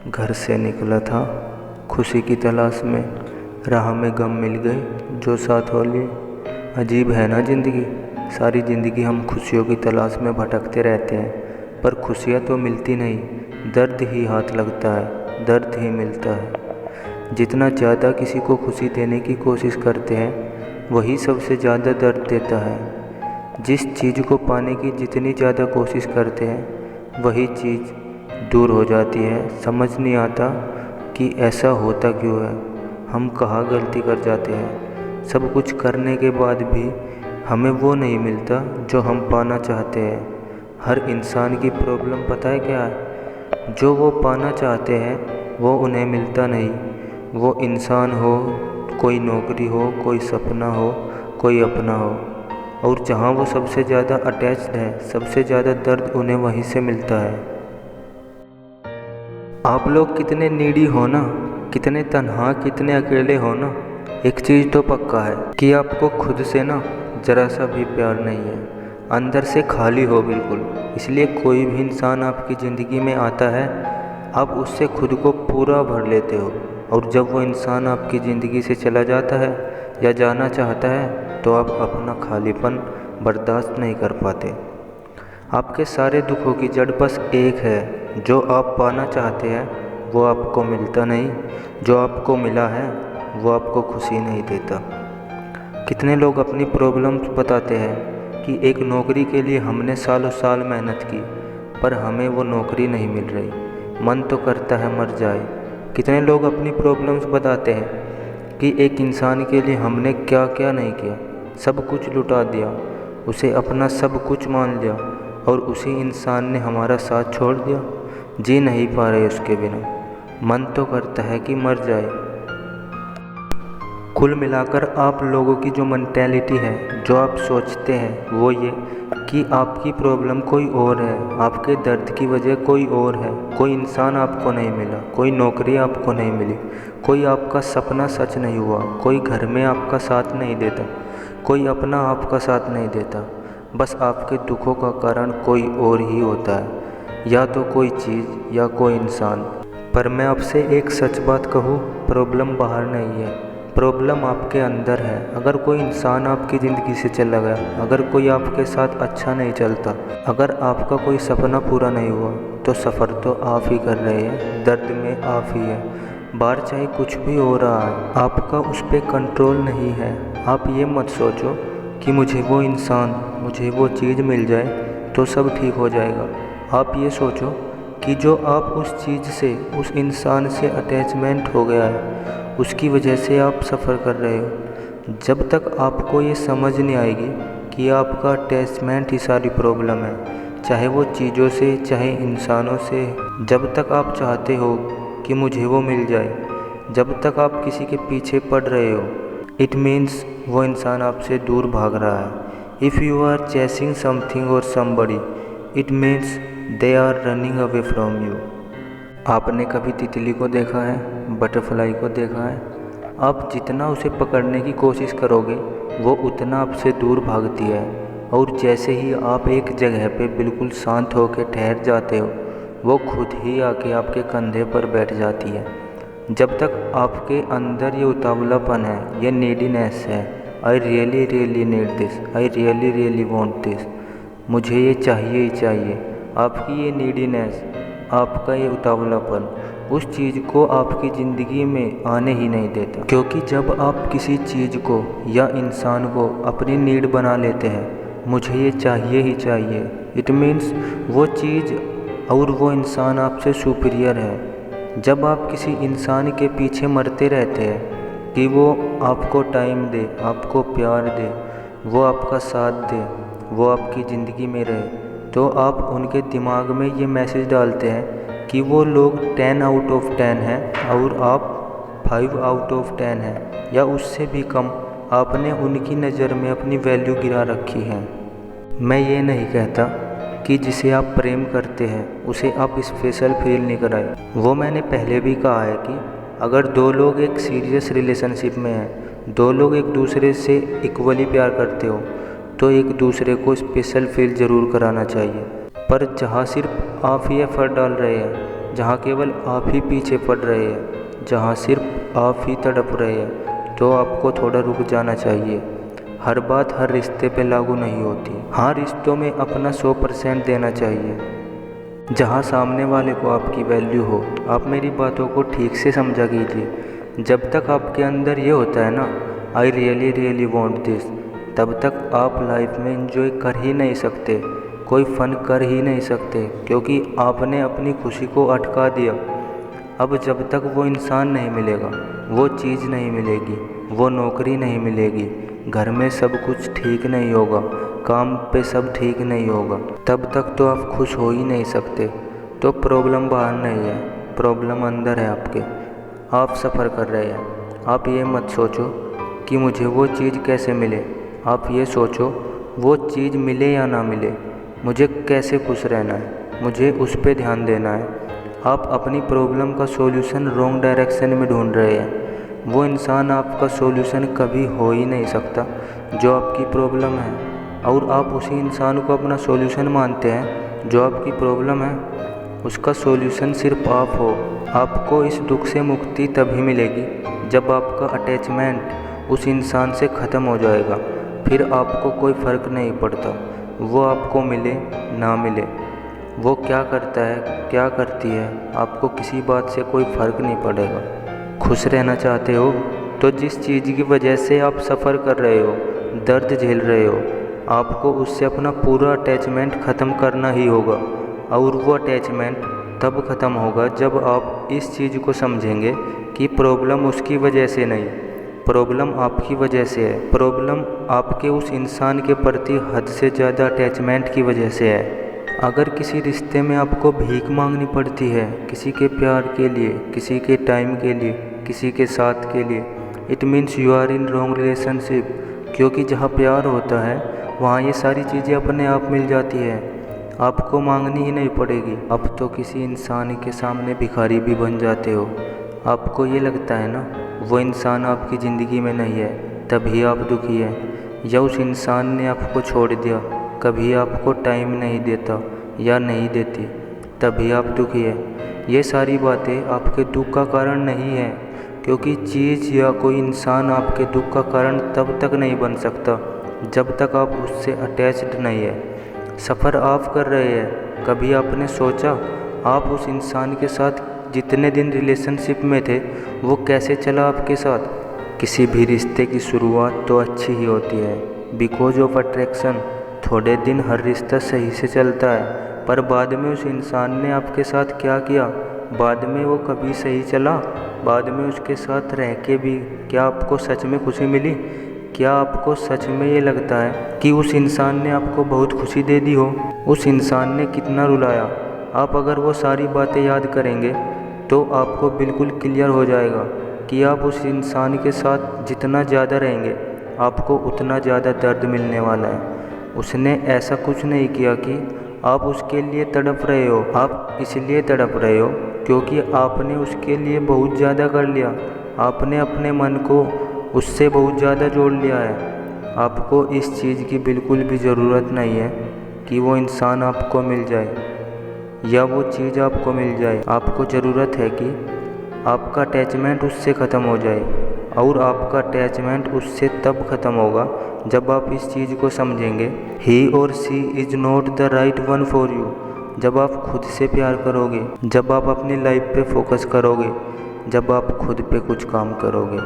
घर से निकला था खुशी की तलाश में, राह में गम मिल गए जो साथ हो लिए। अजीब है ना ज़िंदगी, सारी ज़िंदगी हम खुशियों की तलाश में भटकते रहते हैं, पर खुशियाँ तो मिलती नहीं, दर्द ही हाथ लगता है, दर्द ही मिलता है। जितना ज़्यादा किसी को खुशी देने की कोशिश करते हैं, वही सबसे ज़्यादा दर्द देता है। जिस चीज़ को पाने की जितनी ज़्यादा कोशिश करते हैं, वही चीज़ दूर हो जाती है। समझ नहीं आता कि ऐसा होता क्यों है, हम कहाँ गलती कर जाते हैं। सब कुछ करने के बाद भी हमें वो नहीं मिलता जो हम पाना चाहते हैं। हर इंसान की प्रॉब्लम पता है क्या है? जो वो पाना चाहते हैं वो उन्हें मिलता नहीं। वो इंसान हो, कोई नौकरी हो, कोई सपना हो, कोई अपना हो, और जहाँ वो सबसे ज़्यादा अटैच्ड है, सबसे ज़्यादा दर्द उन्हें वहीं से मिलता है। आप लोग कितने नीडी हो ना, कितने तन्हा, कितने अकेले हो ना, एक चीज़ तो पक्का है कि आपको खुद से ना ज़रा सा भी प्यार नहीं है। अंदर से खाली हो बिल्कुल। इसलिए कोई भी इंसान आपकी ज़िंदगी में आता है, आप उससे खुद को पूरा भर लेते हो, और जब वो इंसान आपकी ज़िंदगी से चला जाता है या जाना चाहता है, तो आप अपना खालीपन बर्दाश्त नहीं कर पाते। आपके सारे दुखों की जड़ बस एक है, जो आप पाना चाहते हैं वो आपको मिलता नहीं, जो आपको मिला है वो आपको खुशी नहीं देता। कितने लोग अपनी प्रॉब्लम्स बताते हैं कि एक नौकरी के लिए हमने सालों साल मेहनत की, पर हमें वो नौकरी नहीं मिल रही, मन तो करता है मर जाए। कितने लोग अपनी प्रॉब्लम्स बताते हैं कि एक इंसान के लिए हमने क्या क्या नहीं किया, सब कुछ लुटा दिया, उसे अपना सब कुछ मान लिया, और उसी इंसान ने हमारा साथ छोड़ दिया। जी नहीं पा रहे उसके बिना, मन तो करता है कि मर जाए। कुल मिलाकर आप लोगों की जो मेंटेलिटी है, जो आप सोचते हैं, वो ये कि आपकी प्रॉब्लम कोई और है, आपके दर्द की वजह कोई और है। कोई इंसान आपको नहीं मिला, कोई नौकरी आपको नहीं मिली, कोई आपका सपना सच नहीं हुआ, कोई घर में आपका साथ नहीं देता, कोई अपना आपका साथ नहीं देता। बस आपके दुखों का कारण कोई और ही होता है, या तो कोई चीज़ या कोई इंसान। पर मैं आपसे एक सच बात कहूँ, प्रॉब्लम बाहर नहीं है, प्रॉब्लम आपके अंदर है। अगर कोई इंसान आपकी ज़िंदगी से चला गया, अगर कोई आपके साथ अच्छा नहीं चलता, अगर आपका कोई सपना पूरा नहीं हुआ, तो सफ़र तो आप ही कर रहे हैं, दर्द में आप ही है। बाहर चाहे कुछ भी हो रहा है, आपका उस पर कंट्रोल नहीं है। आप ये मत सोचो कि मुझे वो इंसान, मुझे वो चीज़ मिल जाए तो सब ठीक हो जाएगा। आप ये सोचो कि जो आप उस चीज़ से, उस इंसान से अटैचमेंट हो गया है, उसकी वजह से आप सफ़र कर रहे हो। जब तक आपको ये समझ नहीं आएगी कि आपका अटैचमेंट ही सारी प्रॉब्लम है, चाहे वो चीज़ों से, चाहे इंसानों से, जब तक आप चाहते हो कि मुझे वो मिल जाए, जब तक आप किसी के पीछे पड़ रहे हो, इट मीन्स वो इंसान आपसे दूर भाग रहा है। If you are chasing something और somebody, it means they are running away from you. आपने कभी तितली को देखा है, बटरफ्लाई को देखा है? आप जितना उसे पकड़ने की कोशिश करोगे, वो उतना आपसे दूर भागती है, और जैसे ही आप एक जगह पे बिल्कुल शांत होकर ठहर जाते हो, वो खुद ही आके आपके कंधे पर बैठ जाती है। जब तक आपके अंदर ये उतावलापन है, ये नीडीनेस है, I really really need this, I really really want this, मुझे ये चाहिए ही चाहिए, आपकी ये नीडीनेस, आपका ये उतावलापन उस चीज़ को आपकी ज़िंदगी में आने ही नहीं देता। क्योंकि जब आप किसी चीज़ को या इंसान को अपनी नीड बना लेते हैं, मुझे ये चाहिए ही चाहिए, इट मीन्स वो चीज़ और वो इंसान आपसे सुपीरियर है। जब आप किसी इंसान के पीछे मरते रहते हैं कि वो आपको टाइम दे, आपको प्यार दे, वो आपका साथ दे, वो आपकी ज़िंदगी में रहे, तो आप उनके दिमाग में ये मैसेज डालते हैं कि वो लोग 10 आउट ऑफ 10 हैं और आप 5 आउट ऑफ 10 हैं, या उससे भी कम। आपने उनकी नज़र में अपनी वैल्यू गिरा रखी है। मैं ये नहीं कहता कि जिसे आप प्रेम करते हैं उसे आप स्पेशल फील नहीं कराएं। वो मैंने पहले भी कहा है कि अगर दो लोग एक सीरियस रिलेशनशिप में हैं, दो लोग एक दूसरे से इक्वली प्यार करते हो, तो एक दूसरे को स्पेशल फील ज़रूर कराना चाहिए। पर जहाँ सिर्फ आप ही एफर्ट डाल रहे हैं, जहाँ केवल आप ही पीछे पड़ रहे हैं, जहाँ सिर्फ आप ही तड़प रहे हैं, तो आपको थोड़ा रुक जाना चाहिए। हर बात हर रिश्ते पे लागू नहीं होती। हाँ, रिश्तों में अपना 100% देना चाहिए, जहाँ सामने वाले को आपकी वैल्यू हो। आप मेरी बातों को ठीक से समझा कीजिए। जब तक आपके अंदर ये होता है ना, आई रियली वॉन्ट दिस, तब तक आप लाइफ में एंजॉय कर ही नहीं सकते, कोई फ़न कर ही नहीं सकते, क्योंकि आपने अपनी खुशी को अटका दिया। अब जब तक वो इंसान नहीं मिलेगा, वो चीज़ नहीं मिलेगी, वो नौकरी नहीं मिलेगी, घर में सब कुछ ठीक नहीं होगा, काम पे सब ठीक नहीं होगा, तब तक तो आप खुश हो ही नहीं सकते। तो प्रॉब्लम बाहर नहीं है, प्रॉब्लम अंदर है आपके। आप सफ़र कर रहे हैं। आप ये मत सोचो कि मुझे वो चीज़ कैसे मिले, आप ये सोचो वो चीज़ मिले या ना मिले, मुझे कैसे खुश रहना है, मुझे उस पर ध्यान देना है। आप अपनी प्रॉब्लम का सॉल्यूशन रॉन्ग डायरेक्शन में ढूंढ रहे हैं। वो इंसान आपका सॉल्यूशन कभी हो ही नहीं सकता जो आपकी प्रॉब्लम है, और आप उसी इंसान को अपना सॉल्यूशन मानते हैं जो आपकी प्रॉब्लम है। उसका सॉल्यूशन सिर्फ आप हो। आपको इस दुख से मुक्ति तभी मिलेगी जब आपका अटैचमेंट उस इंसान से ख़त्म हो जाएगा। फिर आपको कोई फ़र्क नहीं पड़ता वो आपको मिले ना मिले, वो क्या करता है क्या करती है, आपको किसी बात से कोई फ़र्क नहीं पड़ेगा। खुश रहना चाहते हो तो जिस चीज़ की वजह से आप सफ़र कर रहे हो, दर्द झेल रहे हो, आपको उससे अपना पूरा अटैचमेंट ख़त्म करना ही होगा। और वो अटैचमेंट तब ख़त्म होगा जब आप इस चीज़ को समझेंगे कि प्रॉब्लम उसकी वजह से नहीं, प्रॉब्लम आपकी वजह से है। प्रॉब्लम आपके उस इंसान के प्रति हद से ज़्यादा अटैचमेंट की वजह से है। अगर किसी रिश्ते में आपको भीख मांगनी पड़ती है, किसी के प्यार के लिए, किसी के टाइम के लिए, किसी के साथ के लिए, it means you are in wrong relationship. क्योंकि जहाँ प्यार होता है वहाँ ये सारी चीज़ें अपने आप मिल जाती है, आपको मांगनी ही नहीं पड़ेगी। अब तो किसी इंसान के सामने भिखारी भी बन जाते हो। आपको ये लगता है ना वो इंसान आपकी ज़िंदगी में नहीं है, तभी आप दुखी हैं। या उस इंसान ने आपको छोड़ दिया, कभी आपको टाइम नहीं देता या नहीं देती, तभी आप दुखी है। ये सारी बातें आपके दुख का कारण नहीं है, क्योंकि चीज़ या कोई इंसान आपके दुख का कारण तब तक नहीं बन सकता जब तक आप उससे अटैच्ड नहीं है। सफ़र आप कर रहे हैं। कभी आपने सोचा आप उस इंसान के साथ जितने दिन रिलेशनशिप में थे वो कैसे चला आपके साथ? किसी भी रिश्ते की शुरुआत तो अच्छी ही होती है, बिकॉज ऑफ अट्रैक्शन। थोड़े दिन हर रिश्ता सही से चलता है, पर बाद में उस इंसान ने आपके साथ क्या किया, बाद में वो कभी सही चला? बाद में उसके साथ रह के भी क्या आपको सच में खुशी मिली? क्या आपको सच में ये लगता है कि उस इंसान ने आपको बहुत खुशी दे दी हो? उस इंसान ने कितना रुलाया? आप अगर वो सारी बातें याद करेंगे तो आपको बिल्कुल क्लियर हो जाएगा कि आप उस इंसान के साथ जितना ज़्यादा रहेंगे आपको उतना ज़्यादा दर्द मिलने वाला है। उसने ऐसा कुछ नहीं किया कि आप उसके लिए तड़प रहे हो। आप इसलिए तड़प रहे हो क्योंकि आपने उसके लिए बहुत ज़्यादा कर लिया। आपने अपने मन को उससे बहुत ज़्यादा जोड़ लिया है। आपको इस चीज़ की बिल्कुल भी ज़रूरत नहीं है कि वो इंसान आपको मिल जाए या वो चीज़ आपको मिल जाए। आपको ज़रूरत है कि आपका अटैचमेंट उससे ख़त्म हो जाए, और आपका अटैचमेंट उससे तब ख़त्म होगा जब आप इस चीज़ को समझेंगे, ही और she is not the right one for you. जब आप खुद से प्यार करोगे, जब आप अपनी लाइफ पे फोकस करोगे, जब आप खुद पे कुछ काम करोगे।